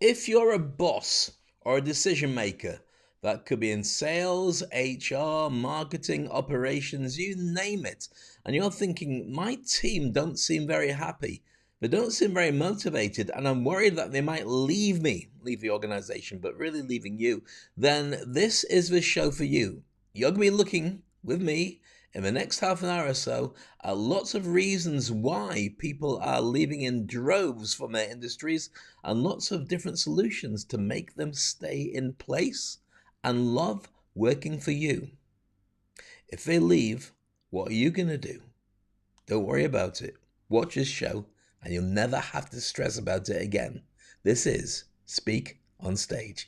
If you're a boss or a decision maker, that could be in sales, HR, marketing, operations, you name it, and you're thinking, my team don't seem very happy, they don't seem very motivated, and I'm worried that they might leave the organization, but really leaving you, then this is the show for you. You're going to be looking with me in the next half an hour or so at lots of reasons why people are leaving in droves from their industries and lots of different solutions to make them stay in place and love working for you. If they leave, what are you going to do? Don't worry about it. Watch this show and you'll never have to stress about it again. This is Speak on Stage.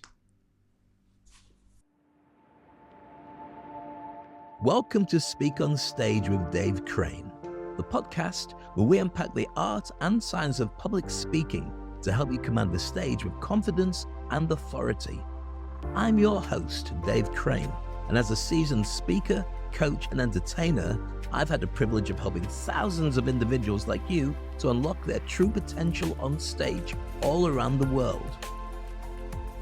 Welcome to Speak on Stage with Dave Crane, the podcast where we unpack the art and science of public speaking to help you command the stage with confidence and authority. I'm your host, Dave Crane, and as a seasoned speaker, coach, and entertainer, I've had the privilege of helping thousands of individuals like you to unlock their true potential on stage all around the world.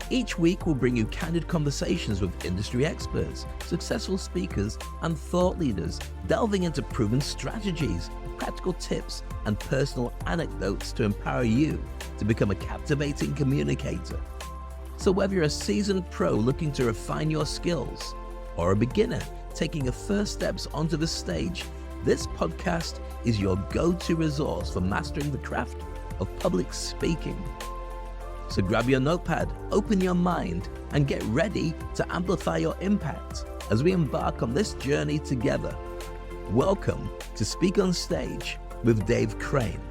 Each week, we'll bring you candid conversations with industry experts, successful speakers, and thought leaders, delving into proven strategies, practical tips, and personal anecdotes to empower you to become a captivating communicator. So whether you're a seasoned pro looking to refine your skills, or a beginner taking your first steps onto the stage, this podcast is your go-to resource for mastering the craft of public speaking. So grab your notepad, open your mind, and get ready to amplify your impact as we embark on this journey together. Welcome to Speak on Stage with Dave Crane.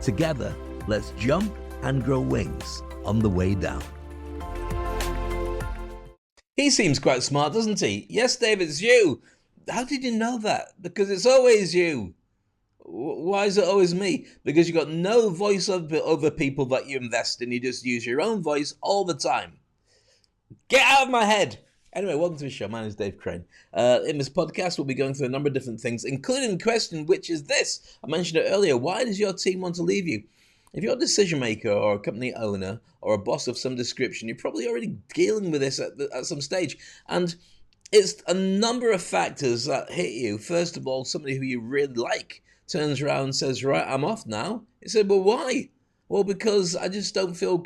Together, let's jump and grow wings on the way down. He seems quite smart, doesn't he? Yes, Dave, it's you. How did you know that? Because it's always you. Why is it always me? Because you've got no voice over people that you invest in. You just use your own voice all the time. Get out of my head. Anyway, welcome to the show. My name is Dave Crane. In this podcast, we'll be going through a number of different things, including the question, which is this. I mentioned it earlier. Why does your team want to leave you? If you're a decision maker or a company owner or a boss of some description, you're probably already dealing with this at some stage. And it's a number of factors that hit you. First of all, somebody who you really like turns around and says, right, I'm off now. You said, well, why? Well, because I just don't feel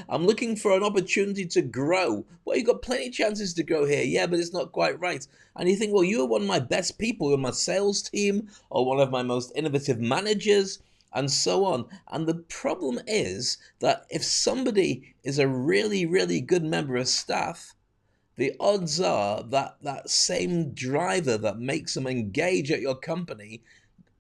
I'm looking for an opportunity to grow. Well, you've got plenty of chances to grow here. Yeah, but it's not quite right. And you think, well, you're one of my best people. You're my sales team or one of my most innovative managers and so on. And the problem is that if somebody is a really, really good member of staff, the odds are that that same driver that makes them engage at your company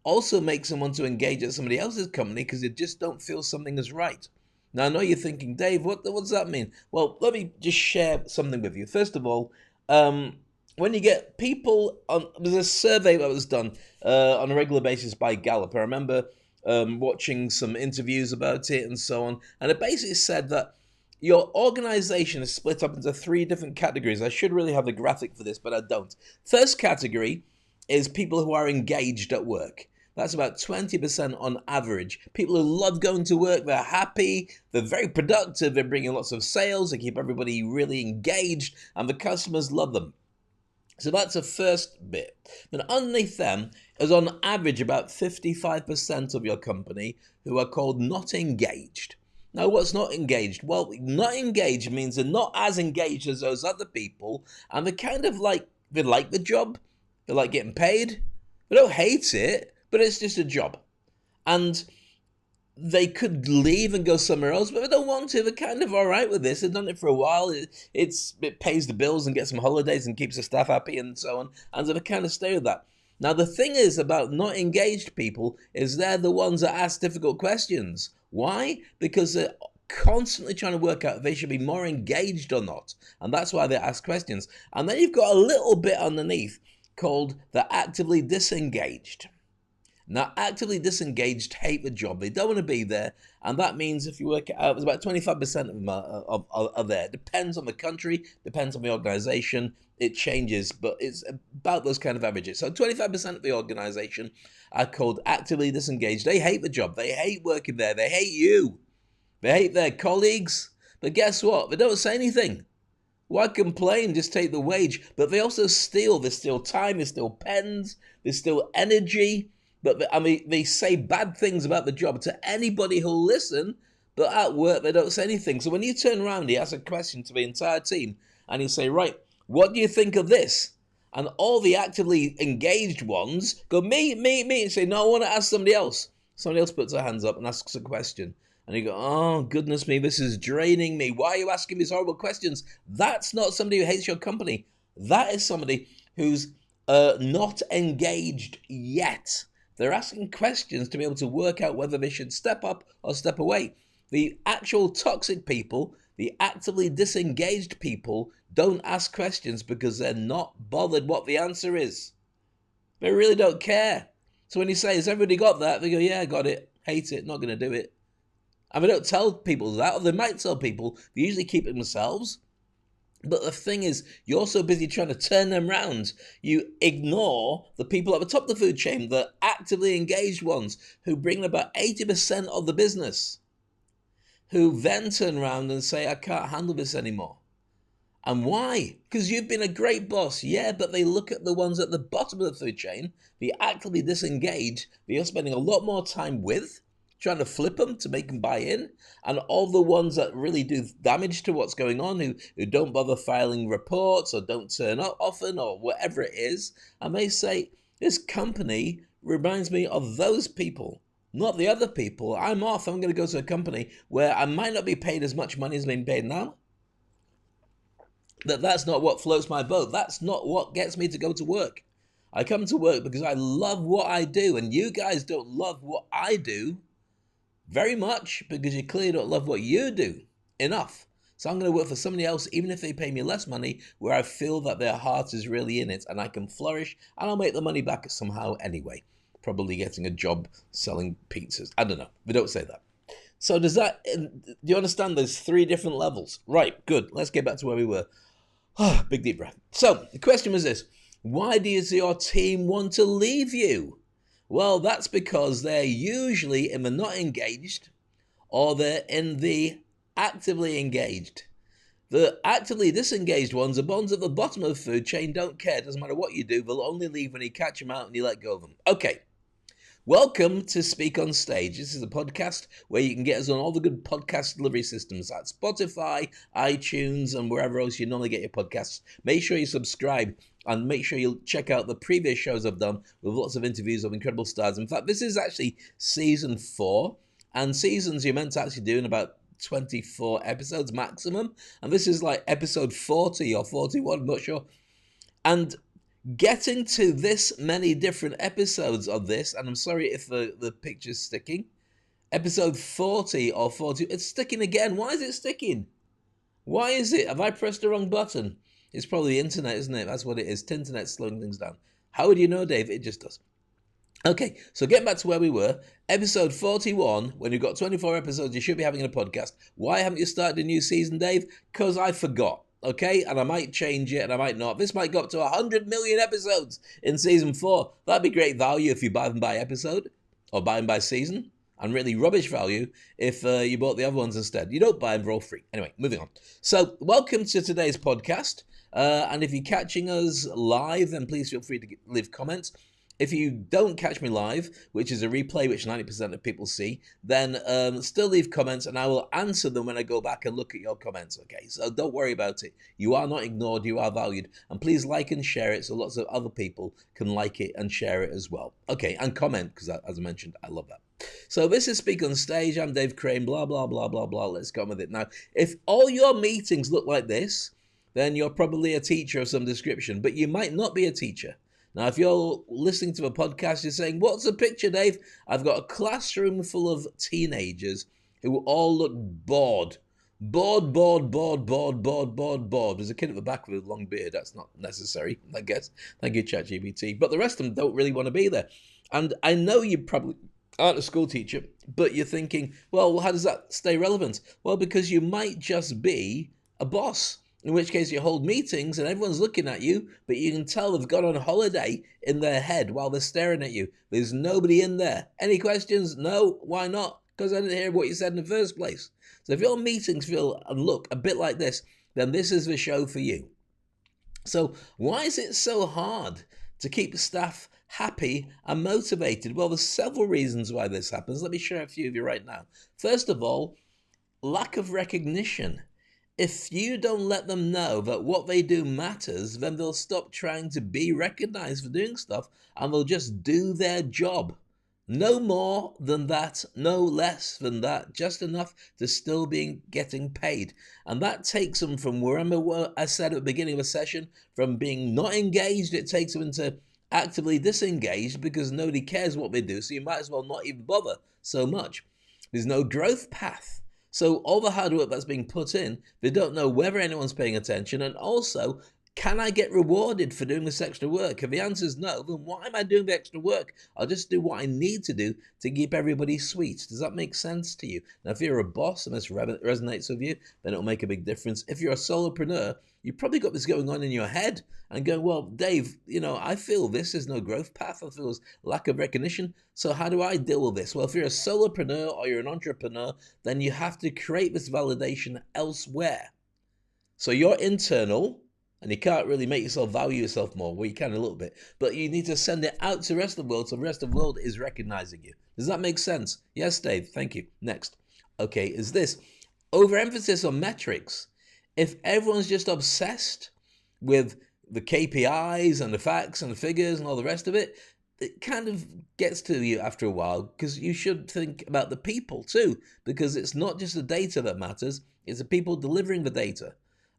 also makes them want to engage at somebody else's company because they just don't feel something is right. Now, I know you're thinking, Dave, what does that mean? Well, let me just share something with you. First of all, when you get people there's a survey that was done on a regular basis by Gallup. I remember watching some interviews about it and so on. And it basically said that your organization is split up into three different categories. I should really have the graphic for this, but I don't. First category is people who are engaged at work. That's about 20% on average. People who love going to work, they're happy, they're very productive, they're bringing lots of sales, they keep everybody really engaged, and the customers love them. So that's the first bit. Then underneath them is on average about 55% of your company who are called not engaged. Now, what's not engaged? Well, not engaged means they're not as engaged as those other people, and they're kind of like, they like the job, they like getting paid, they don't hate it, but it's just a job. And they could leave and go somewhere else, but they don't want to. They're kind of all right with this. They've done it for a while. It pays the bills and gets some holidays and keeps the staff happy and so on. And so they kind of stay with that. Now, the thing is about not engaged people is they're the ones that ask difficult questions. Why? Because they're constantly trying to work out if they should be more engaged or not. And that's why they ask questions. And then you've got a little bit underneath called the actively disengaged. Now, actively disengaged hate the job. They don't want to be there. And that means if you work it out, it's about 25% of them are there. Depends on the country, depends on the organization. It changes, but it's about those kind of averages. So 25% of the organization are called actively disengaged. They hate the job. They hate working there. They hate you. They hate their colleagues. But guess what? They don't say anything. Why complain? Just take the wage. But they also steal. They steal time. They steal pens. They steal energy. But they say bad things about the job to anybody who'll listen. But at work, they don't say anything. So when you turn around, you ask a question to the entire team, and you say, right, what do you think of this? And all the actively engaged ones go, me, and say, no, I want to ask somebody else. Somebody else puts their hands up and asks a question. And you go, oh, goodness me, this is draining me. Why are you asking these horrible questions? That's not somebody who hates your company. That is somebody who's not engaged yet. They're asking questions to be able to work out whether they should step up or step away. The actual toxic people, the actively disengaged people, don't ask questions because they're not bothered what the answer is. They really don't care. So when you say, has everybody got that? They go, yeah, I got it. Hate it. Not going to do it. And they don't tell people that, or they might tell people. They usually keep it themselves. But the thing is, you're so busy trying to turn them round, you ignore the people at the top of the food chain, the actively engaged ones who bring about 80% of the business, who then turn around and say, I can't handle this anymore. And why? Because you've been a great boss, yeah, but they look at the ones at the bottom of the food chain, the actively disengaged, that you're spending a lot more time with, trying to flip them to make them buy in, and all the ones that really do damage to what's going on, who don't bother filing reports or don't turn up often or whatever it is, and they say, this company reminds me of those people, not the other people. I'm off. I'm going to go to a company where I might not be paid as much money as being paid now. That's not what floats my boat. That's not what gets me to go to work. I come to work because I love what I do, and you guys don't love what I do very much because you clearly don't love what you do enough. So I'm going to work for somebody else, even if they pay me less money, where I feel that their heart is really in it and I can flourish, and I'll make the money back somehow anyway. Probably getting a job selling pizzas. I don't know. We don't say that. So do you understand there's 3 different levels? Right, good. Let's get back to where we were. Big deep breath. So the question was this: why does your team want to leave you? Well, that's because they're usually in the not engaged, or they're in the actively engaged. The actively disengaged ones, the ones at the bottom of the food chain, don't care. Doesn't matter what you do. They'll only leave when you catch them out and you let go of them. Okay. Welcome to Speak on Stage. This is a podcast where you can get us on all the good podcast delivery systems like Spotify, iTunes, and wherever else you normally get your podcasts. Make sure you subscribe and make sure you check out the previous shows I've done with lots of interviews of incredible stars. In fact, this is actually season 4, and seasons you're meant to actually do in about 24 episodes maximum, and this is like episode 40 or 41, I'm not sure. And getting to this many different episodes of this, and I'm sorry if the picture's sticking, episode 40 or 40, it's sticking again. Why is it sticking? Why is it? Have I pressed the wrong button? It's probably the internet, isn't it? That's what it is. The internet's slowing things down. How would you know, Dave? It just does. Okay, so getting back to where we were, episode 41, when you've got 24 episodes, you should be having a podcast. Why haven't you started a new season, Dave? Because I forgot. Okay, and I might change it and I might not. This might go up to 100 million episodes in season 4. That'd be great value if you buy them by episode or buy them by season, and really rubbish value if you bought the other ones instead. You don't buy them, they're all free. Anyway, moving on. So welcome to today's podcast. And if you're catching us live, then please feel free to leave comments. If you don't catch me live, which is a replay, which 90% of people see, then still leave comments and I will answer them when I go back and look at your comments, okay? So don't worry about it. You are not ignored, you are valued. And please like and share it so lots of other people can like it and share it as well. Okay, and comment, because as I mentioned, I love that. So this is Speak on Stage. I'm Dave Crane, blah, blah, blah, blah, blah. Let's go on with it. Now, if all your meetings look like this, then you're probably a teacher of some description, but you might not be a teacher. Now, if you're listening to a podcast, you're saying, what's the picture, Dave? I've got a classroom full of teenagers who all look bored. Bored. There's a kid at the back with a long beard. That's not necessary, I guess. Thank you, ChatGPT. But the rest of them don't really want to be there. And I know you probably aren't a school teacher, but you're thinking, well, how does that stay relevant? Well, because you might just be a boss. In which case you hold meetings and everyone's looking at you, but you can tell they've gone on holiday in their head while they're staring at you. There's nobody in there. Any questions? No. Why not? because I didn't hear what you said in the first place. So if your meetings feel and look a bit like this, then this is the show for you. So why is it so hard to keep staff happy and motivated? Well, there's several reasons why this happens. Let me share a few of you right now. First of all, lack of recognition. If you don't let them know that what they do matters, then they'll stop trying to be recognized for doing stuff and they'll just do their job. No more than that, no less than that, just enough to still be getting paid. And that takes them from, remember what I said at the beginning of a session, from being not engaged, it takes them into actively disengaged because nobody cares what they do, so you might as well not even bother so much. There's no growth path. So all the hard work that's being put in, they don't know whether anyone's paying attention, and also, can I get rewarded for doing this extra work? If the answer is no, then why am I doing the extra work? I'll just do what I need to do to keep everybody sweet. Does that make sense to you? Now, if you're a boss and this resonates with you, then it'll make a big difference. If you're a solopreneur, you've probably got this going on in your head and going, well, Dave, I feel this is no growth path. I feel there's lack of recognition. So how do I deal with this? Well, if you're a solopreneur or you're an entrepreneur, then you have to create this validation elsewhere. So you're internal, and you can't really make yourself value yourself more. Well, you can a little bit, but you need to send it out to the rest of the world so the rest of the world is recognizing you. Does that make sense? Yes, Dave, thank you. Next. Okay, is this overemphasis on metrics. If everyone's just obsessed with the KPIs and the facts and the figures and all the rest of it, it kind of gets to you after a while, because you should think about the people too, because it's not just the data that matters, it's the people delivering the data.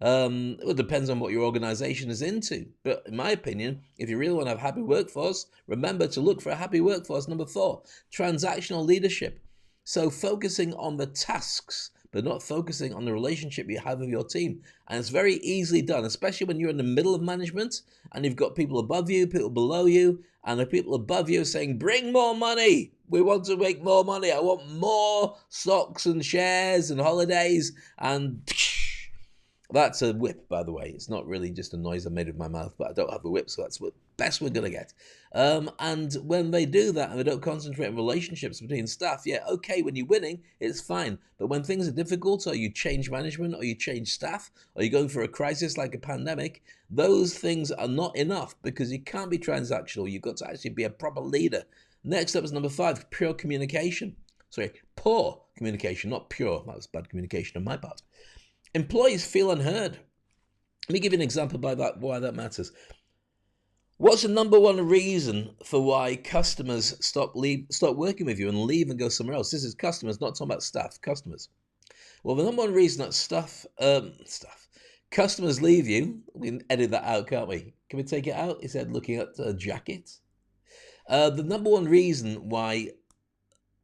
It depends on what your organization is into. But in my opinion, if you really want to have a happy workforce, remember to look for a happy workforce. Number 4, transactional leadership. So focusing on the tasks, but not focusing on the relationship you have with your team. And it's very easily done, especially when you're in the middle of management and you've got people above you, people below you, and the people above you are saying, bring more money. We want to make more money. I want more stocks and shares and holidays and... That's a whip, by the way. It's not really just a noise I made with my mouth, but I don't have a whip, so that's what best we're going to get. And when they do that and they don't concentrate on relationships between staff, yeah, okay, when you're winning, it's fine. But when things are difficult, or you change management, or you change staff, or you're going for a crisis like a pandemic, those things are not enough, because you can't be transactional. You've got to actually be a proper leader. Next up is number 5, pure communication. Sorry, poor communication, not pure. That was bad communication on my part. Employees feel unheard. Let me give you an example by that, why that matters. What's the number one reason for why customers stop working with you and leave and go somewhere else? This is customers, not talking about staff, customers. Well, the number one reason that customers leave you, we can edit that out, can't we? Can we take it out? He said, looking at a jacket. The number one reason why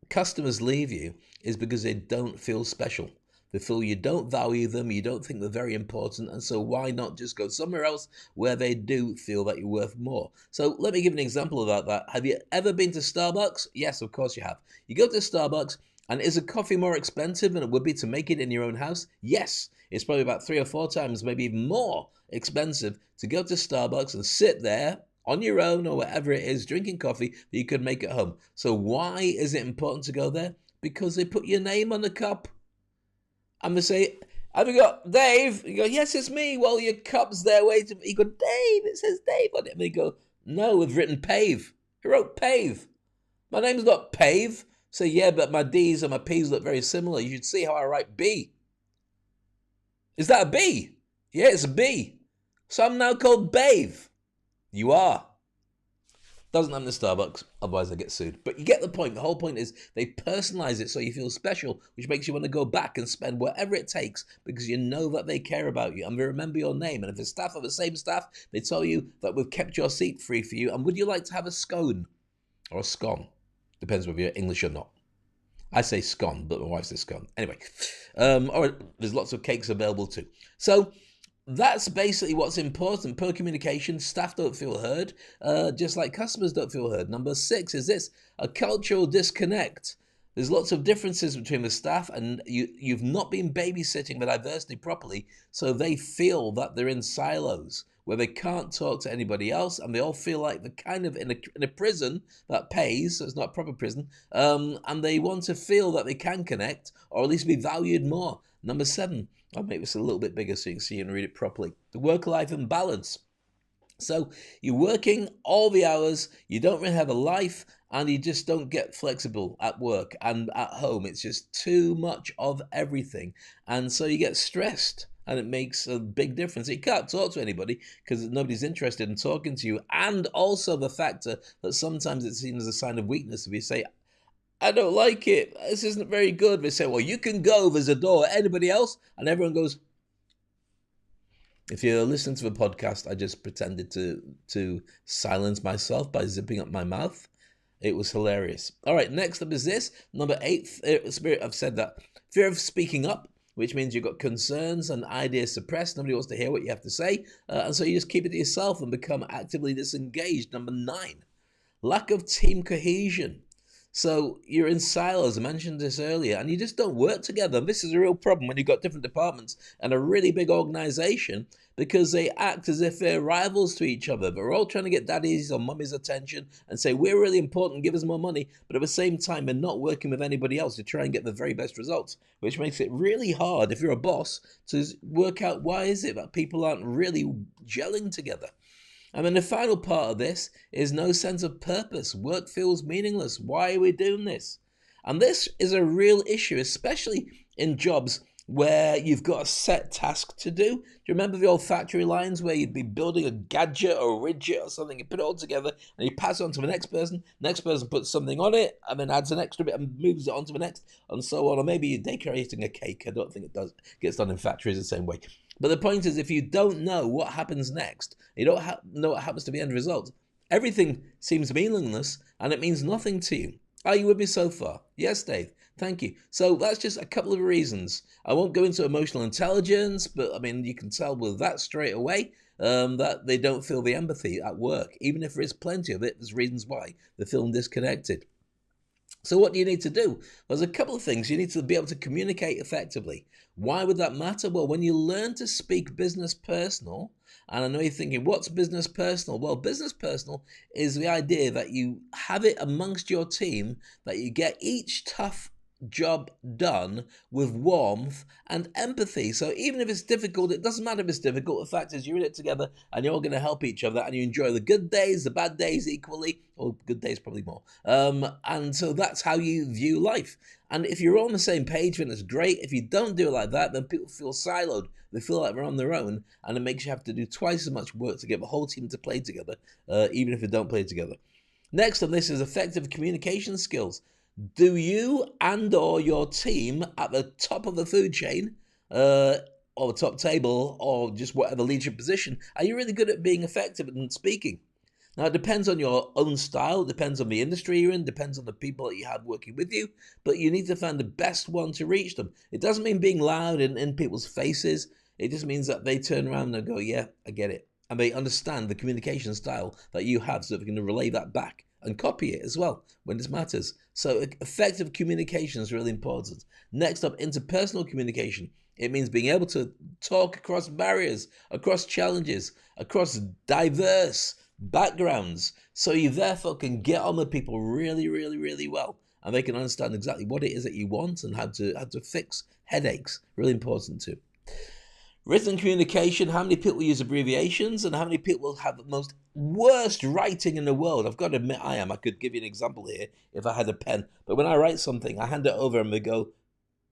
customers leave you is because they don't feel special. They feel you don't value them, you don't think they're very important, and so why not just go somewhere else where they do feel that you're worth more? So let me give an example about that. Have you ever been to Starbucks? Yes, of course you have. You go to Starbucks, and is a coffee more expensive than it would be to make it in your own house? Yes. It's probably about 3 or 4 times, maybe even more expensive to go to Starbucks and sit there on your own or whatever it is, drinking coffee that you could make at home. So why is it important to go there? Because they put your name on the cup. I'm going to say, have you got Dave? You go, yes, it's me. Well, your cup's there waiting. You go, Dave, it says Dave on it. And they go, no, we've written Pave. Who wrote Pave? My name's not Pave. Say, yeah, but my D's and my P's look very similar. You should see how I write B. Is that a B? Yeah, it's a B. So I'm now called Bave. You are. Doesn't happen to Starbucks, otherwise I get sued. But you get the point. The whole point is they personalize it so you feel special, which makes you want to go back and spend whatever it takes because you know that they care about you and they remember your name. And if the staff are the same staff, they tell you that we've kept your seat free for you. And would you like to have a scone or a scone? Depends whether you're English or not. I say scone, but my wife says scone. Anyway, or there's lots of cakes available too. So that's basically what's important. Per communication, staff don't feel heard, just like customers don't feel heard. Number 6 is this, a cultural disconnect. There's lots of differences between the staff and you've not been babysitting the diversity properly, so they feel that they're in silos. where they can't talk to anybody else, and they all feel like they're kind of in a prison that pays, so it's not a proper prison, and they want to feel that they can connect, or at least be valued more. Number 7, I'll make this a little bit bigger so you can see and read it properly. The work-life imbalance. So you're working all the hours, you don't really have a life, and you just don't get flexible at work and at home. It's just too much of everything. And so you get stressed, and it makes a big difference. You can't talk to anybody because nobody's interested in talking to you. And also the factor that sometimes it seems a sign of weakness if you say, I don't like it, this isn't very good. They say, well, you can go, there's a door. Anybody else? And everyone goes. If you're listening to a podcast, I just pretended to silence myself by zipping up my mouth. It was hilarious. All right, next up is this. Number 8, Spirit, I've said that. Fear of speaking up, which means you've got concerns and ideas suppressed. Nobody wants to hear what you have to say. And so you just keep it to yourself and become actively disengaged. Number 9, lack of team cohesion. So you're in silos, I mentioned this earlier, and you just don't work together. This is a real problem when you've got different departments and a really big organization, because they act as if they're rivals to each other. They're all trying to get daddy's or mummy's attention and say, we're really important, give us more money. But at the same time, they're not working with anybody else to try and get the very best results, which makes it really hard if you're a boss to work out why is it that people aren't really gelling together. And then the final part of this is no sense of purpose. Work feels meaningless. Why are we doing this? And this is a real issue, especially in jobs where you've got a set task to do. Do you remember the old factory lines where you'd be building a gadget or a widget or something, you put it all together and you pass it on to the next person puts something on it and then adds an extra bit and moves it on to the next, and so on. Or maybe you're decorating a cake. I don't think it gets done in factories the same way. But the point is, if you don't know what happens next, you don't know what happens to the end result, everything seems meaningless and it means nothing to you. Are you with me so far? Yes, Dave. Thank you. So that's just a couple of reasons. I won't go into emotional intelligence, but I mean, you can tell with that straight away that they don't feel the empathy at work. Even if there is plenty of it, there's reasons why they're feeling disconnected. So what do you need to do? There's a couple of things. You need to be able to communicate effectively. Why would that matter? Well, when you learn to speak business personal, and I know you're thinking, what's business personal? Well, business personal is the idea that you have it amongst your team, that you get each tough job done with warmth and empathy. So even if it's difficult, it doesn't matter if it's difficult. The fact is you're in it together and you're all going to help each other, and you enjoy the good days, the bad days equally, or good days probably more. And so that's how you view life. And if you're all on the same page, then it's great. If you don't do it like that, then people feel siloed. They feel like they're on their own, and it makes you have to do twice as much work to get the whole team to play together, even if they don't play together. Next on this is effective communication skills. Do you and or your team at the top of the food chain, or the top table, or just whatever leadership position, are you really good at being effective and speaking? Now, it depends on your own style, it depends on the industry you're in, depends on the people that you have working with you, but you need to find the best one to reach them. It doesn't mean being loud in people's faces. It just means that they turn around and go, yeah, I get it. And they understand the communication style that you have, so they can relay that back and copy it as well when it matters. So effective communication is really important. Next up, interpersonal communication. It means being able to talk across barriers, across challenges, across diverse backgrounds. So you therefore can get on with people really, really, really well. And they can understand exactly what it is that you want and how to fix headaches. Really important too. Written communication, how many people use abbreviations and how many people have the most worst writing in the world? I've got to admit I am. I could give you an example here if I had a pen. But when I write something, I hand it over and they go,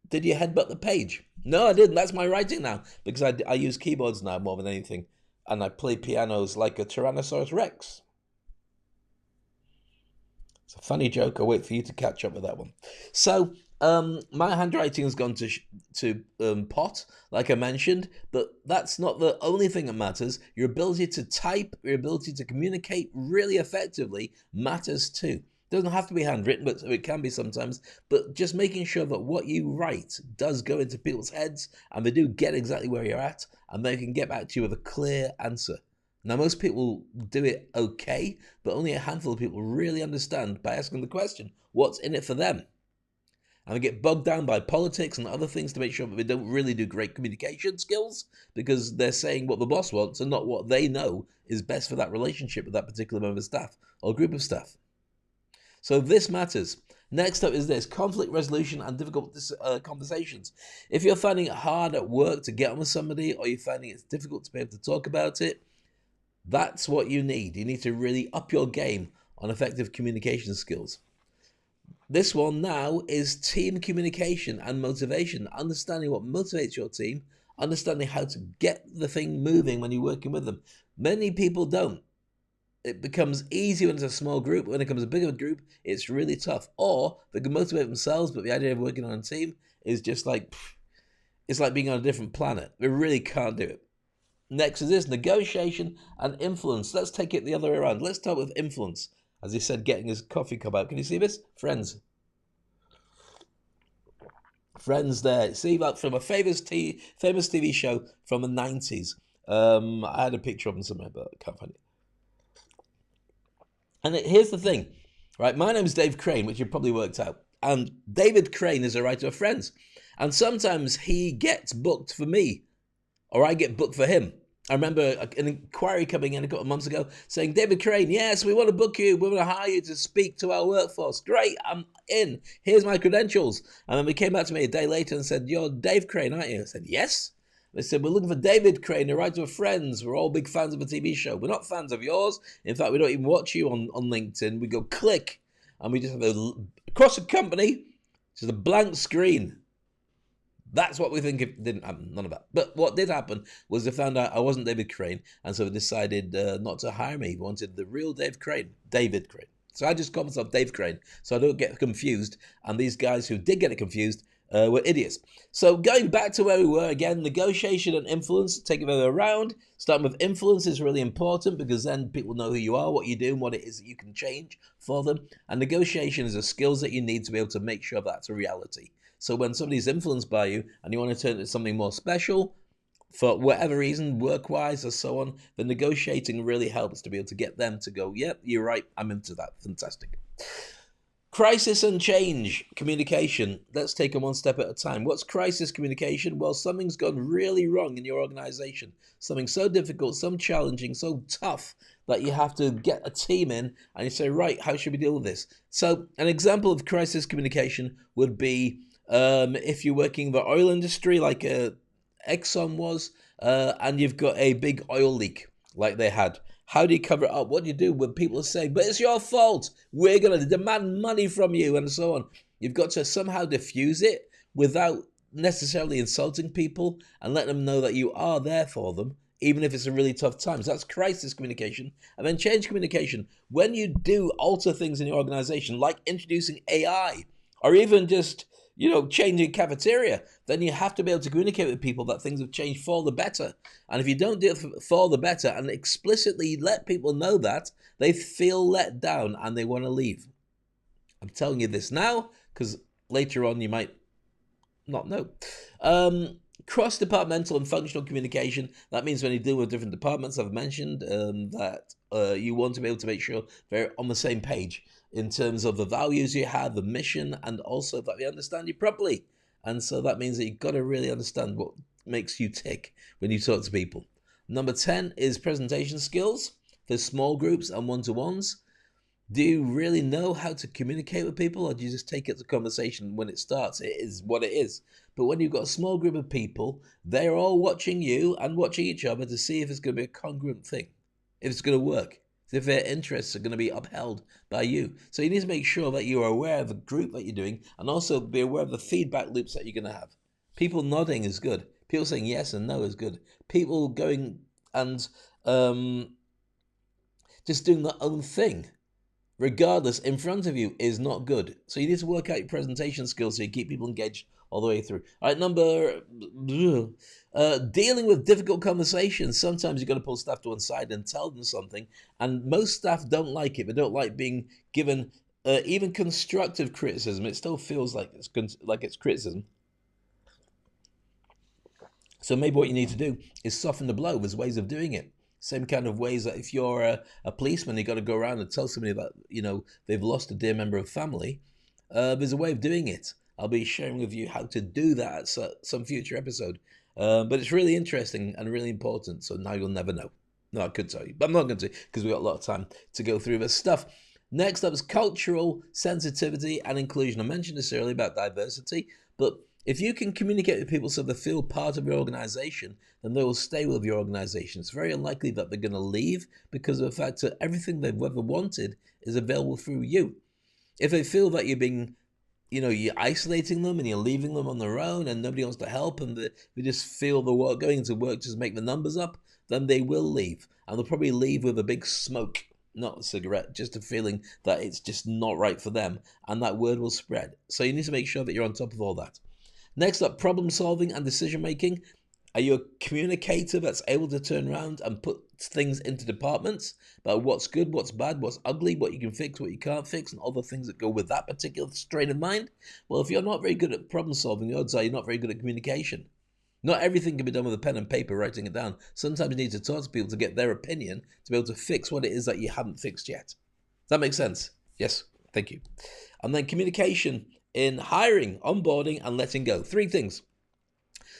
did you headbutt the page? No, I didn't. That's my writing now, because I use keyboards now more than anything. And I play pianos like a Tyrannosaurus Rex. It's a funny joke. I'll wait for you to catch up with that one. So my handwriting has gone to pot, like I mentioned, but that's not the only thing that matters. Your ability to type, your ability to communicate really effectively matters too. It doesn't have to be handwritten, but it can be sometimes. But just making sure that what you write does go into people's heads and they do get exactly where you're at, and they can get back to you with a clear answer. Now, most people do it okay, but only a handful of people really understand by asking the question, what's in it for them? And they get bogged down by politics and other things to make sure that they don't really do great communication skills because they're saying what the boss wants and not what they know is best for that relationship with that particular member of staff or group of staff. So this matters. Next up is this: conflict resolution and difficult conversations. If you're finding it hard at work to get on with somebody, or you're finding it's difficult to be able to talk about it, that's what you need. You need to really up your game on effective communication skills. This one now is team communication and motivation, understanding what motivates your team, understanding how to get the thing moving when you're working with them. Many people don't. It becomes easy when it's a small group. When it becomes a bigger group, it's really tough. Or they can motivate themselves, but the idea of working on a team is just like, it's like being on a different planet. They really can't do it. Next is this: negotiation and influence. Let's take it the other way around. Let's start with influence. As he said, getting his coffee cup out. Can you see this? Friends. Friends there. See that from a famous TV show from the 90s. I had a picture of them somewhere, but I can't find it. And here's the thing, right? My name's Dave Crane, which you probably worked out. And David Crane is a writer of Friends. And sometimes he gets booked for me, or I get booked for him. I remember an inquiry coming in a couple of months ago saying, David Crane, yes, we want to book you. We want to hire you to speak to our workforce. Great, I'm in. Here's my credentials. And then he came back to me a day later and said, you're Dave Crane, aren't you? I said, yes. They said, we're looking for David Crane, a writer of Friends. We're all big fans of a TV show. We're not fans of yours. In fact, we don't even watch you on LinkedIn. We go click, and we just have across the company, just a blank screen. That's what we think it didn't happen. None of that. But what did happen was they found out I wasn't David Crane, and so they decided not to hire me. They wanted the real David Crane. So I just call myself Dave Crane, so I don't get confused. And these guys who did get it confused were idiots. So going back to where we were again, negotiation and influence, take it around. Starting with influence is really important because then people know who you are, what you do, and what it is that you can change for them. And negotiation is the skills that you need to be able to make sure that's a reality. So when somebody's influenced by you and you want to turn it into something more special, for whatever reason, work-wise or so on, the negotiating really helps to be able to get them to go, yep, you're right, I'm into that. Fantastic. Crisis and change communication. Let's take them one step at a time. What's crisis communication? Well, something's gone really wrong in your organization. Something so difficult, so challenging, so tough that you have to get a team in and you say, right, how should we deal with this? So an example of crisis communication would be if you're working in the oil industry like Exxon was, and you've got a big oil leak like they had. How do you cover it up? What do you do when people are saying, but it's your fault, we're going to demand money from you, and so on? You've got to somehow diffuse it without necessarily insulting people and let them know that you are there for them, even if it's a really tough time. So that's crisis communication. And then change communication. When you do alter things in your organization, like introducing AI, or even just changing cafeteria, then you have to be able to communicate with people that things have changed for the better. And if you don't do it for the better and explicitly let people know that, they feel let down and they want to leave. I'm telling you this now because later on you might not know. Cross-departmental and functional communication. That means when you deal with different departments, I've mentioned that you want to be able to make sure they're on the same page in terms of the values you have, the mission, and also that they understand you properly. And so that means that you've got to really understand what makes you tick when you talk to people. Number 10 is presentation skills for small groups and one-to-ones. Do you really know how to communicate with people, or do you just take it to conversation when it starts? It is what it is. But when you've got a small group of people, they're all watching you and watching each other to see if it's going to be a congruent thing, if it's going to work, if their interests are going to be upheld by you. So you need to make sure that you are aware of the group that you're doing and also be aware of the feedback loops that you're going to have. People nodding is good. People saying yes and no is good. People going and just doing their own thing, regardless, in front of you is not good. So you need to work out your presentation skills so you keep people engaged all the way through. All right, dealing with difficult conversations. Sometimes you've got to pull staff to one side and tell them something, and most staff don't like it. They don't like being given even constructive criticism. It still feels like it's criticism. So maybe what you need to do is soften the blow. There's ways of doing it. Same kind of ways that if you're a policeman, you've got to go around and tell somebody that, they've lost a dear member of family. There's a way of doing it. I'll be sharing with you how to do that at some future episode. But it's really interesting and really important, so now you'll never know. No, I could tell you, but I'm not going to because we've got a lot of time to go through this stuff. Next up is cultural sensitivity and inclusion. I mentioned this earlier about diversity, but if you can communicate with people so they feel part of your organization, then they will stay with your organization. It's very unlikely that they're going to leave because of the fact that everything they've ever wanted is available through you. If they feel that you're isolating them and you're leaving them on their own and nobody wants to help and they just feel the work going to work just make the numbers up, then they will leave. And they'll probably leave with a big smoke, not a cigarette, just a feeling that it's just not right for them. And that word will spread. So you need to make sure that you're on top of all that. Next up, problem solving and decision making. Are you a communicator that's able to turn around and put things into departments about what's good, what's bad, what's ugly, what you can fix, what you can't fix, and all the things that go with that particular strain of mind? Well, if you're not very good at problem solving, the odds are you're not very good at communication. Not everything can be done with a pen and paper writing it down. Sometimes you need to talk to people to get their opinion to be able to fix what it is that you haven't fixed yet. Does that make sense? Yes, thank you. And then communication in hiring, onboarding, and letting go. 3 things.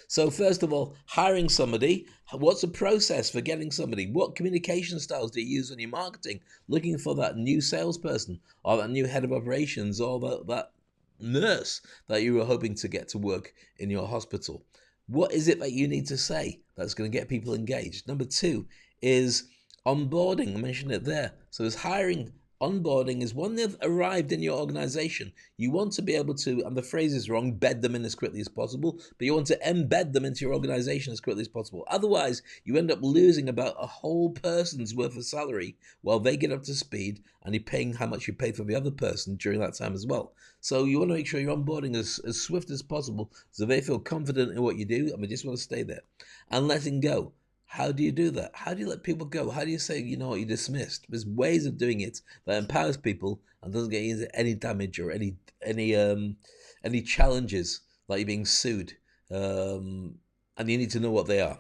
So first of all, hiring somebody, what's the process for getting somebody? What communication styles do you use when you're marketing? Looking for that new salesperson or that new head of operations or that nurse that you were hoping to get to work in your hospital. What is it that you need to say that's going to get people engaged? Number 2 is onboarding. I mentioned it there. So there's hiring. Onboarding is when they've arrived in your organization. You want to be able to, and the phrase is wrong, bed them in as quickly as possible, but you want to embed them into your organization as quickly as possible. Otherwise, you end up losing about a whole person's worth of salary while they get up to speed and you're paying how much you paid for the other person during that time as well. So you want to make sure you're onboarding as swift as possible so they feel confident in what you do and they just want to stay there. And letting go. How do you do that? How do you let people go? How do you say, you know what, you're dismissed? There's ways of doing it that empowers people and doesn't get you any damage or any challenges, like you're being sued. And you need to know what they are.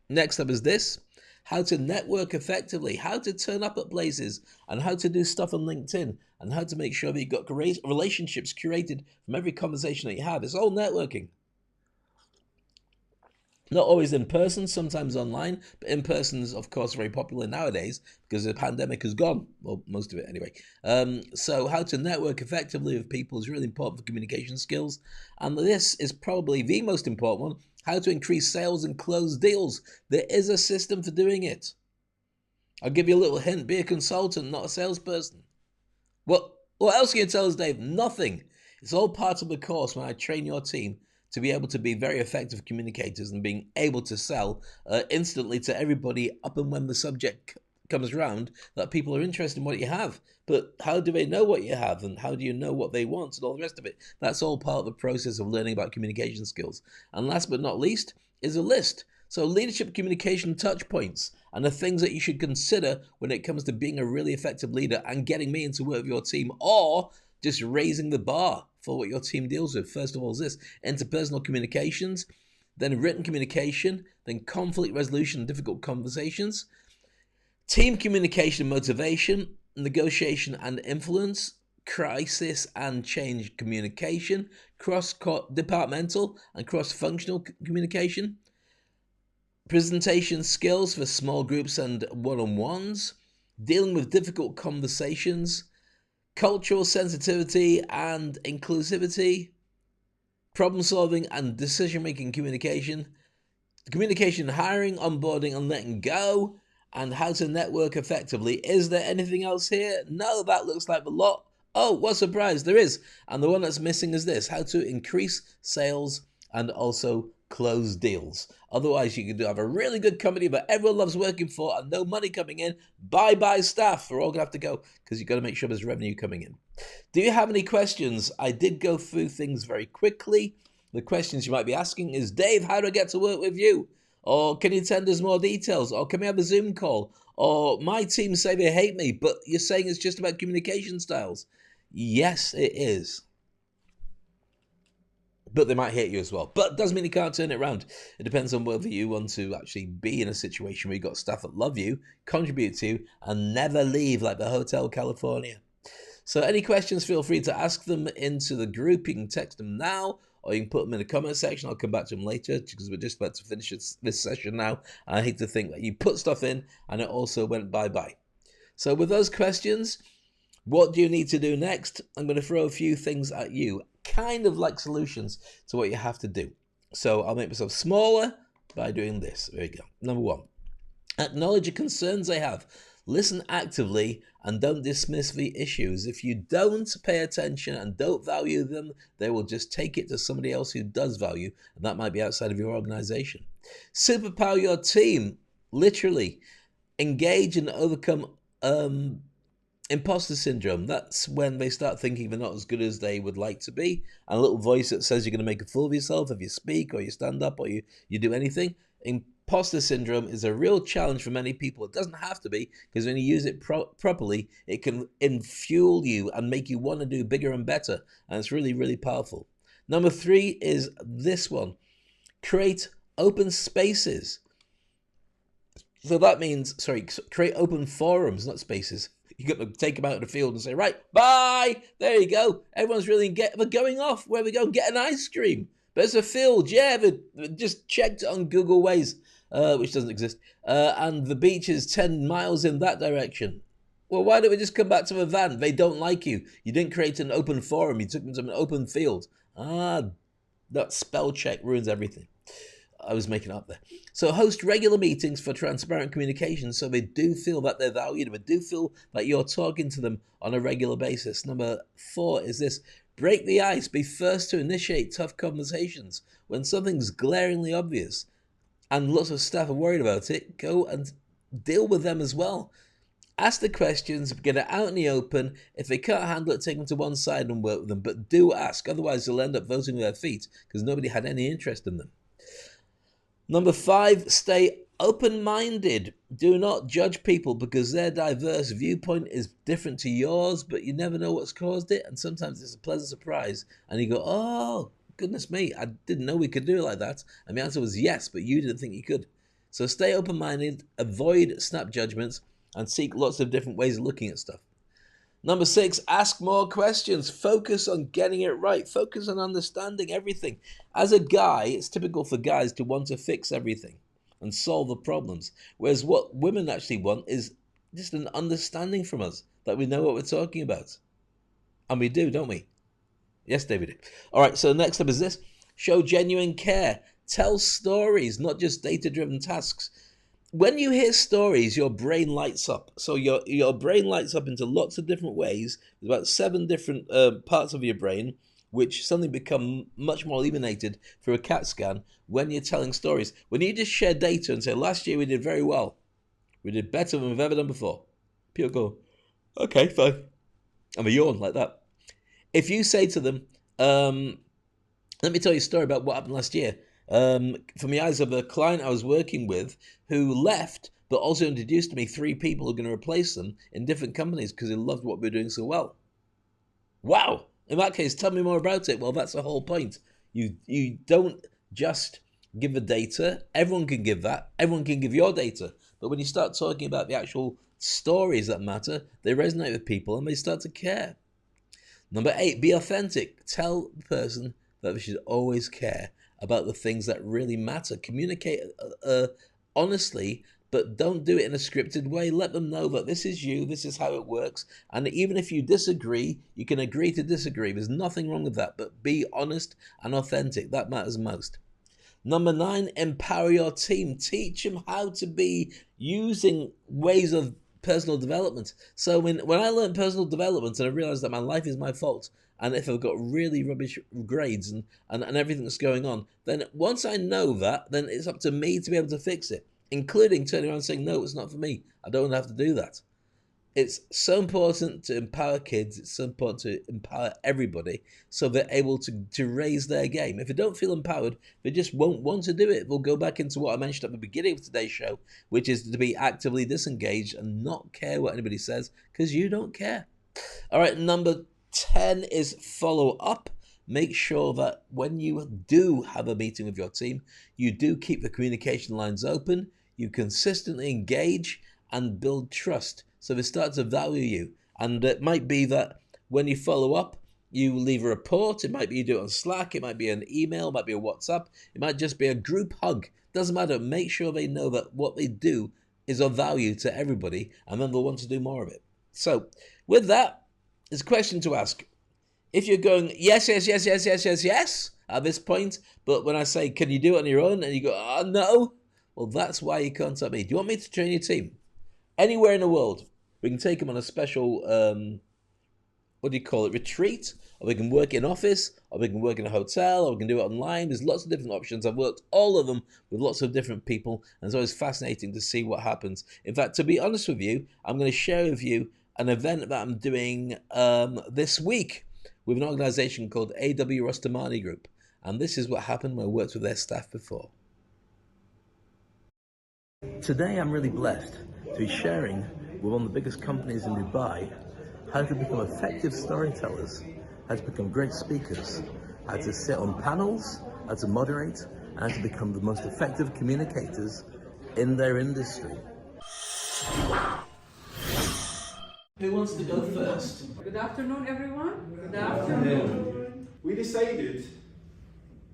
Next up is this: how to network effectively, how to turn up at places, and how to do stuff on LinkedIn, and how to make sure that you've got great relationships curated from every conversation that you have. It's all networking. Not always in person, sometimes online, but in person is, of course, very popular nowadays because the pandemic is gone. Well, most of it anyway. So how to network effectively with people is really important for communication skills. And this is probably the most important one: how to increase sales and close deals. There is a system for doing it. I'll give you a little hint: be a consultant, not a salesperson. What else can you tell us, Dave? Nothing. It's all part of the course when I train your team to be able to be very effective communicators and being able to sell instantly to everybody up and when the subject comes around that people are interested in what you have. But how do they know what you have and how do you know what they want and all the rest of it? That's all part of the process of learning about communication skills. And last but not least is a list. So leadership communication touch points and the things that you should consider when it comes to being a really effective leader and getting me into work with your team, or just raising the bar for what your team deals with. First of all is this: interpersonal communications, then written communication, then conflict resolution, difficult conversations, team communication, motivation, negotiation and influence, crisis and change communication, cross-departmental and cross-functional communication, presentation skills for small groups and one-on-ones, dealing with difficult conversations, cultural sensitivity and inclusivity, problem solving and decision-making communication, hiring, onboarding and letting go, and how to network effectively. Is there anything else here? No, that looks like the lot. Oh, what a surprise, there is. And the one that's missing is this: how to increase sales and also close deals. Otherwise, you could have a really good company that everyone loves working for and no money coming in. Bye-bye staff. We're all going to have to go because you've got to make sure there's revenue coming in. Do you have any questions? I did go through things very quickly. The questions you might be asking is, Dave, how do I get to work with you? Or can you send us more details? Or can we have a Zoom call? Or my team say they hate me, but you're saying it's just about communication styles. Yes, it is. But they might hate you as well. But it doesn't mean you can't turn it around. It depends on whether you want to actually be in a situation where you've got staff that love you, contribute to you, and never leave, like the Hotel California. So any questions, feel free to ask them into the group. You can text them now, or you can put them in the comment section. I'll come back to them later because we're just about to finish this session now. And I hate to think that you put stuff in and it also went bye-bye. So with those questions, what do you need to do next? I'm going to throw a few things at you, kind of like solutions to what you have to do. So I'll make myself smaller by doing this. There you go. Number 1, acknowledge the concerns they have. Listen actively and don't dismiss the issues. If you don't pay attention and don't value them, they will just take it to somebody else who does value, and that might be outside of your organization. Superpower your team. Literally, engage and overcome imposter syndrome. That's when they start thinking they're not as good as they would like to be, and a little voice that says you're going to make a fool of yourself if you speak or you stand up or you do anything. Imposter syndrome is a real challenge for many people. It doesn't have to be, because when you use it properly, it can fuel you and make you want to do bigger and better, and it's really, really powerful. Number 3 is this one. Create open spaces. So that means, create open forums, not spaces. You've got to take them out of the field and say, right, bye. There you go. Everyone's really going off. Where we go? Get an ice cream. But it's a field. Yeah, they just checked it on Google Waze, which doesn't exist. And the beach is 10 miles in that direction. Well, why don't we just come back to a van? They don't like you. You didn't create an open forum. You took them to an open field. That spell check ruins everything. I was making up there. So host regular meetings for transparent communication so they do feel that they're valued, they do feel that you're talking to them on a regular basis. Number 4 is this. Break the ice. Be first to initiate tough conversations. When something's glaringly obvious and lots of staff are worried about it, go and deal with them as well. Ask the questions, get it out in the open. If they can't handle it, take them to one side and work with them. But do ask, otherwise they'll end up voting with their feet because nobody had any interest in them. Number 5, stay open-minded. Do not judge people because their diverse viewpoint is different to yours, but you never know what's caused it, and sometimes it's a pleasant surprise. And you go, oh, goodness me, I didn't know we could do it like that. And the answer was yes, but you didn't think you could. So stay open-minded, avoid snap judgments, and seek lots of different ways of looking at stuff. Number 6, ask more questions. Focus on getting it right. Focus on understanding everything. As a guy, it's typical for guys to want to fix everything and solve the problems. Whereas what women actually want is just an understanding from us, that we know what we're talking about. And we do, don't we? Yes, David. All right, so next up is this. Show genuine care. Tell stories, not just data-driven tasks. When you hear stories, your brain lights up. So your brain lights up into lots of different ways. There's about 7 different parts of your brain, which suddenly become much more illuminated through a CAT scan when you're telling stories. When you just share data and say, last year we did very well. We did better than we've ever done before. People go, okay, fine. And they yawn like that. If you say to them, let me tell you a story about what happened last year. From the eyes of a client I was working with who left, but also introduced to me 3 people who are going to replace them in different companies because they loved what we were doing so well. Wow! In that case, tell me more about it. Well, that's the whole point. You don't just give the data. Everyone can give that. Everyone can give your data. But when you start talking about the actual stories that matter, they resonate with people and they start to care. Number 8, be authentic. Tell the person that they should always care about the things that really matter. Communicate honestly, but don't do it in a scripted way. Let them know that this is you, this is how it works, and even if you disagree, you can agree to disagree. There's nothing wrong with that, but be honest and authentic. That matters most. Number 9, empower your team. Teach them how to be using ways of personal development. So when I learned personal development and I realized that my life is my fault, and if I've got really rubbish grades and everything that's going on, then once I know that, then it's up to me to be able to fix it, including turning around and saying, no, it's not for me. I don't want to have to do that. It's so important to empower kids. It's so important to empower everybody so they're able to raise their game. If they don't feel empowered, they just won't want to do it. They'll go back into what I mentioned at the beginning of today's show, which is to be actively disengaged and not care what anybody says because you don't care. All right, number 10 is follow up. Make sure that when you do have a meeting with your team, you do keep the communication lines open, you consistently engage and build trust so they start to value you. And it might be that when you follow up, you leave a report. It might be you do it on Slack. It might be an email. It might be a WhatsApp. It might just be a group hug. Doesn't matter. Make sure they know that what they do is of value to everybody, and then they'll want to do more of it. So with that, there's a question to ask. If you're going, yes, yes, yes, yes, yes, yes, yes, at this point, but when I say, can you do it on your own? And you go, oh, no. Well, that's why you contact me. Do you want me to train your team? Anywhere in the world. We can take them on a special, retreat, or we can work in office, or we can work in a hotel, or we can do it online. There's lots of different options. I've worked all of them with lots of different people, and it's always fascinating to see what happens. In fact, to be honest with you, I'm going to share with you an event that I'm doing this week with an organization called AW Rostamani Group. And this is what happened when I worked with their staff before. Today, I'm really blessed to be sharing with one of the biggest companies in Dubai how to become effective storytellers, how to become great speakers, how to sit on panels, how to moderate, and how to become the most effective communicators in their industry. Who wants to go first? Good afternoon, everyone. Good afternoon. We decided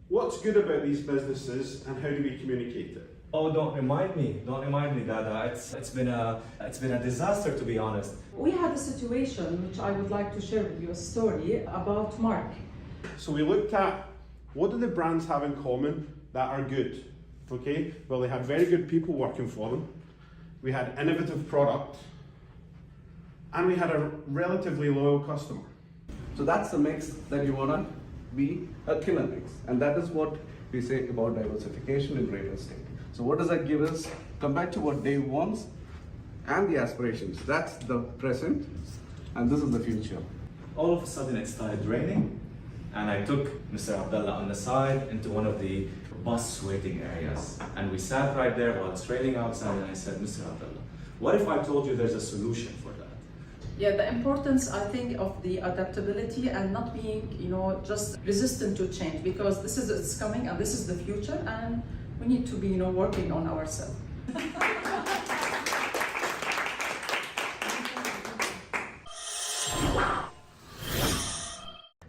what's good about these businesses and how do we communicate it. Oh, don't remind me, Dada. It's been a disaster, to be honest. We had a situation which I would like to share with you, a story about Mark. So we looked at what do the brands have in common that are good. Okay, well, they had very good people working for them. We had innovative product, and we had a relatively loyal customer. So that's the mix that you want to be a killer mix. And that is what we say about diversification in real estate. So what does that give us? Come back to what Dave wants and the aspirations. That's the present, and this is the future. All of a sudden it started raining, and I took Mr. Abdullah on the side into one of the bus waiting areas. And we sat right there while it's raining outside, and I said, Mr. Abdullah, what if I told you there's a solution for that? Yeah, the importance, I think, of the adaptability and not being, just resistant to change, because it's coming and this is the future, and we need to be, working on ourselves.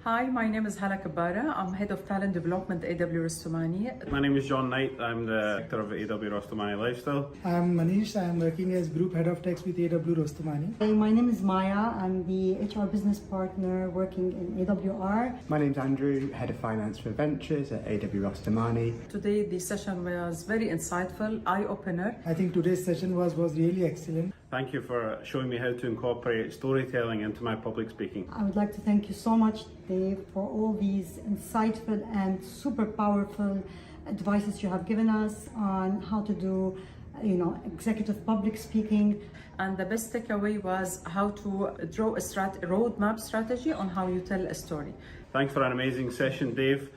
Hi, my name is Hala Kabara. I'm Head of Talent Development at AW Rostamani. My name is John Knight. I'm the Director of AW Rostamani Lifestyle. I'm Manish. I'm working as Group Head of Tax with AW Rostamani. Hey, my name is Maya. I'm the HR Business Partner working in AWR. My name's Andrew, Head of Finance for Ventures at AW Rostamani. Today, the session was very insightful, eye-opener. I think today's session was really excellent. Thank you for showing me how to incorporate storytelling into my public speaking. I would like to thank you so much, Dave, for all these insightful and super powerful advices you have given us on how to do, executive public speaking. And the best takeaway was how to draw a roadmap strategy on how you tell a story. Thanks for an amazing session, Dave.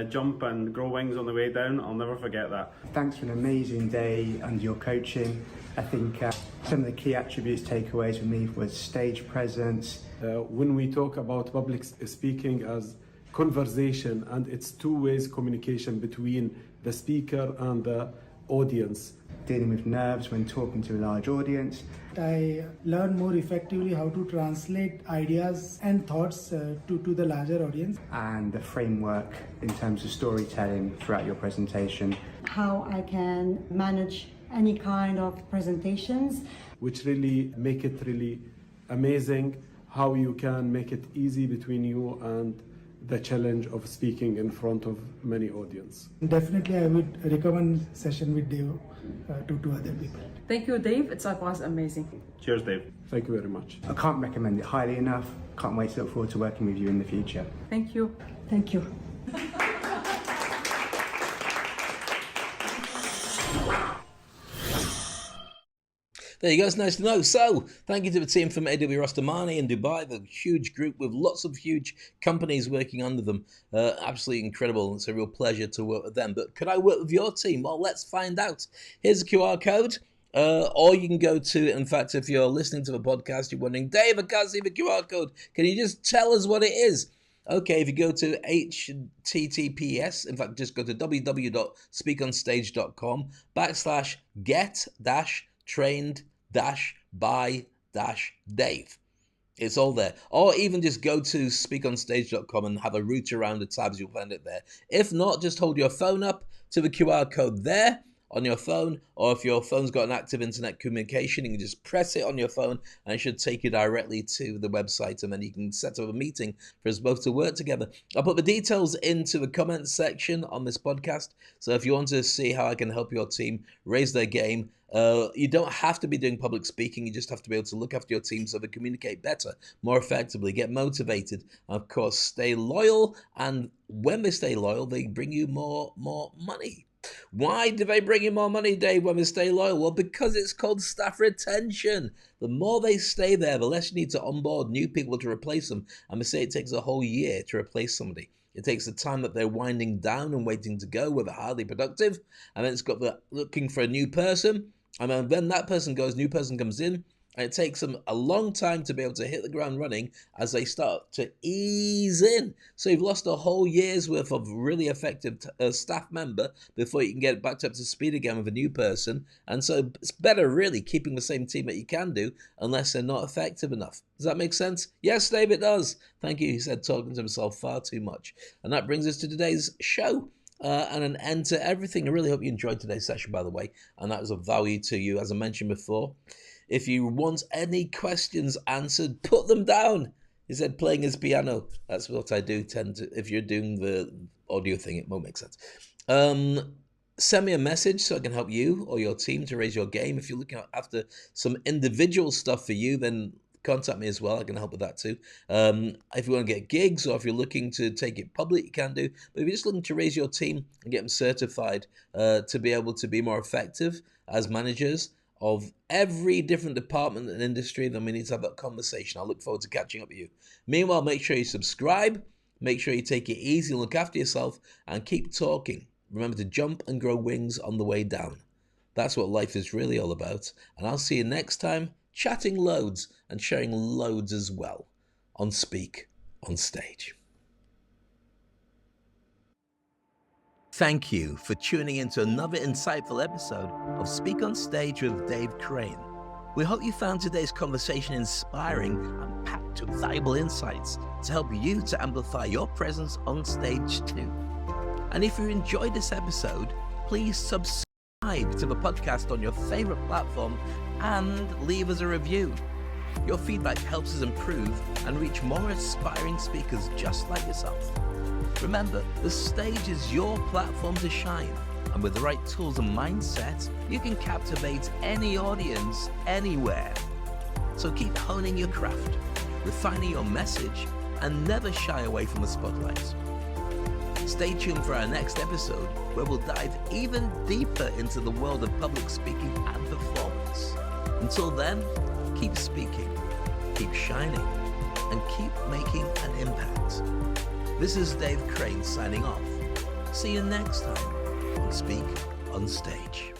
Jump and grow wings on the way down. I'll never forget that. Thanks for an amazing day under your coaching. I think some of the key attributes takeaways for me was stage presence. When we talk about public speaking as conversation, and it's two-way communication between the speaker and the audience. Dealing with nerves when talking to a large audience. I learned more effectively how to translate ideas and thoughts to the larger audience. And the framework in terms of storytelling throughout your presentation. How I can manage any kind of presentations. Which really make it really amazing how you can make it easy between you and the challenge of speaking in front of many audience. Definitely, I would recommend session with Dave to other people. Thank you, Dave. It was amazing. Cheers, Dave. Thank you very much. I can't recommend it highly enough. Can't wait to look forward to working with you in the future. Thank you. Thank you. There you go, it's nice to know. So, thank you to the team from AW Rostamani in Dubai, the huge group with lots of huge companies working under them. Absolutely incredible. It's a real pleasure to work with them. But could I work with your team? Well, let's find out. Here's a QR code. Or you can go to, in fact, if you're listening to the podcast, you're wondering, Dave, I can't see the QR code. Can you just tell us what it is? Okay, if you go to HTTPS, in fact, just go to www.speakonstage.com/get-trained-by-Dave. It's all there. Or even just go to speakonstage.com and have a root around the tabs. You'll find it there. If not, just hold your phone up to the QR code there on your phone, or if your phone's got an active internet communication, you can just press it on your phone and it should take you directly to the website, and then you can set up a meeting for us both to work together. I'll put the details into the comments section on this podcast, so if you want to see how I can help your team raise their game, you don't have to be doing public speaking. You just have to be able to look after your team so they communicate better, more effectively, get motivated, and of course stay loyal. And when they stay loyal, they bring you more money. Why do they bring you more money, Dave, when they stay loyal? Well, because it's called staff retention. The more they stay there, the less you need to onboard new people to replace them. And they say it takes a whole year to replace somebody. It takes the time that they're winding down and waiting to go, where they're highly productive. And then it's got the looking for a new person. And then when that person goes, new person comes in. And it takes them a long time to be able to hit the ground running as they start to ease in. So you've lost a whole year's worth of really effective staff member before you can get back up to speed again with a new person. And so it's better really keeping the same team that you can do unless they're not effective enough. Does that make sense? Yes, Dave, it does. Thank you. He said, talking to himself far too much. And that brings us to today's show. And an end to everything. I really hope you enjoyed today's session, by the way, and that was of value to you, as I mentioned before. If you want any questions answered, put them down. He said playing his piano. That's what I do tend to. If you're doing the audio thing, it won't make sense. Send me a message so I can help you or your team to raise your game. If you're looking after some individual stuff for you, then contact me as well. I can help with that too. If you want to get gigs, or if you're looking to take it public, you can do. But if you're just looking to raise your team and get them certified to be able to be more effective as managers of every different department and industry, then we need to have that conversation. I look forward to catching up with you. Meanwhile, make sure you subscribe, make sure you take it easy and look after yourself, and keep talking. Remember to jump and grow wings on the way down. That's what life is really all about. And I'll see you next time, chatting loads and sharing loads as well on Speak on Stage. Thank you for tuning in to another insightful episode of Speak on Stage with Dave Crane. We hope you found today's conversation inspiring and packed with valuable insights to help you to amplify your presence on stage too. And if you enjoyed this episode, please subscribe to the podcast on your favorite platform and leave us a review. Your feedback helps us improve and reach more aspiring speakers just like yourself. Remember, the stage is your platform to shine, and with the right tools and mindset, you can captivate any audience anywhere. So keep honing your craft, refining your message, and never shy away from the spotlight. Stay tuned for our next episode, where we'll dive even deeper into the world of public speaking and performance. Until then, keep speaking, keep shining, and keep making an impact. This is Dave Crane signing off. See you next time on Speak on Stage.